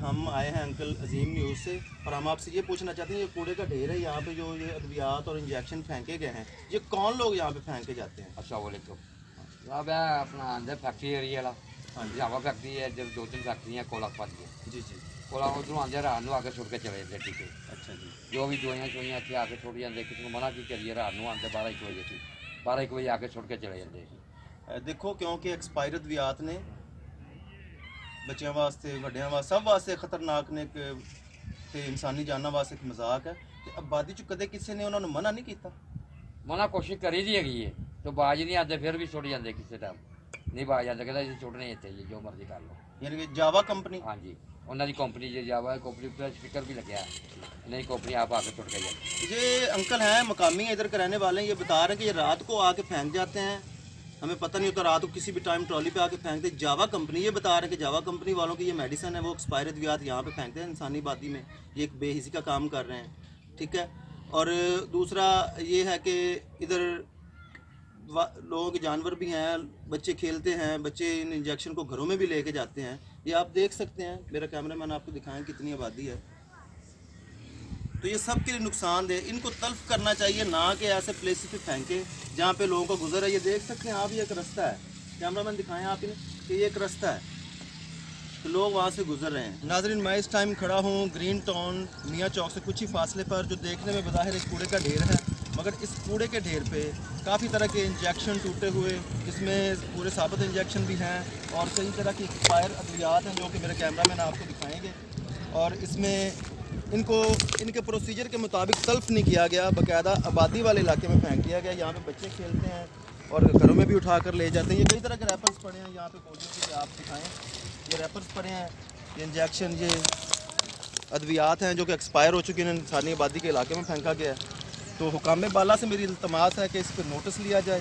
हम आए हैं अंकल अजीम न्यूज़ से और हम आपसे ये पूछना चाहते हैं, ये कूड़े का ढेर है यहाँ पे, जो ये अद्वियात और इंजेक्शन फेंके गए हैं, ये कौन लोग यहाँ पे फेंक के जाते हैं? अस्सलाम वालेकुम। अब अपना अंदर फैक्ट्री एरिया वाला जावा फैक्ट्री है, जब 2-3 फैक्ट्रियाँ कोला पाती है जी जी। कोला उधरों आंदे रात को आके छुट के चले जाते टीके। अच्छा जी। जो भी दवाइयाँ शोइयाँ इतने आके छुट जाते, किसी को मना की करिए रात को आंदे 12-1 बजे से 12-1 बजे आके छुट के चले जाते। देखो क्योंकि एक्सपायर अद्वियात ने बच्चों वास्ते वड्डियां वास्ते सब वास्ते खतरनाक ने ते इंसानी जाना वास्ते एक मजाक है ते आबादी च कदे किसी ने उन्होंने मना नहीं किया? मना कोशिश करी दी है तो बाज नहीं आते, फिर भी छुट जाते किसी टाइम नहीं बाज आते, कहते इसे छुटने इतने जो मर्जी कर लो। यानी कि जावा कंपनी? हाँ जी, उन्होंने कंपनी जो जावा कंपनी पर स्पीकर भी लगे नहीं, कंपनी आप आके छुट के जाती। ये अंकल हैं मकामी इधर के रहने वाले हैं, ये बता रहे हैं कि ये रात को आके फेंक जाते हैं, हमें पता नहीं होता, रात को किसी भी टाइम ट्रॉली पे आके फेंकते। जावा कंपनी ये बता रहे हैं कि जावा कंपनी वालों की ये मेडिसिन है, वो एक्सपायर अद्वियात यहाँ पे फेंकते हैं इंसानी आबादी में, ये एक बेहिसी का काम कर रहे हैं, ठीक है। और दूसरा ये है कि इधर लोगों के जानवर भी हैं, बच्चे खेलते हैं, बच्चे इन इंजेक्शन को घरों में भी लेके जाते हैं, ये आप देख सकते हैं, मेरा कैमरामैन आपको दिखाएं कितनी आबादी है। तो ये सब के लिए नुकसानदेह, इनको तल्फ करना चाहिए, ना कि ऐसे प्लेसेस पे फेंके जहाँ पे लोगों का गुजर है। ये देख सकते हैं आप, ये एक रास्ता है, कैमरामैन दिखाएं आप इन्हें कि ये एक रास्ता है, तो लोग वहाँ से गुजर रहे हैं। नाज़रीन, मैं इस टाइम खड़ा हूँ ग्रीन टाउन मियाँ चौक से कुछ ही फासले पर, जो देखने में बज़ाहिर एक कूड़े का ढेर है, मगर इस कूड़े के ढेर पे काफ़ी तरह के इंजेक्शन टूटे हुए, इसमें पूरे साबित इंजेक्शन भी हैं और कई तरह की एक्सपायर अद्वियात हैं जो कि मेरे कैमरामैन आपको दिखाएँगे। और इसमें इनके प्रोसीजर के मुताबिक तल्फ नहीं किया गया, बाकायदा आबादी वाले इलाके में फेंक दिया गया। यहाँ पे बच्चे खेलते हैं और घरों में भी उठा कर ले जाते हैं। ये कई तरह के रैपर्स पड़े हैं यहाँ पे, गोलियों के आप दिखाएं, ये रैपर्स पड़े हैं, ये इंजेक्शन, ये अद्वियात हैं जो कि एक्सपायर हो चुके हैं, इंसानी आबादी के इलाके में फेंका गया है। तो हुकाम बाला से मेरी इल्तमास है कि इस पर नोटिस लिया जाए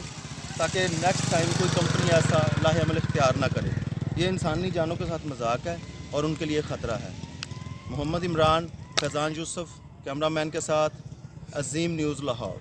ताकि नेक्स्ट टाइम कोई कंपनी ऐसा लाहेअमल इख्तियार ना करे। ये इंसानी जानों के साथ मजाक है और उनके लिए ख़तरा है। मोहम्मद इमरान, फैज़ान यूसुफ कैमरामैन के साथ, अजीम न्यूज़ लाहौर।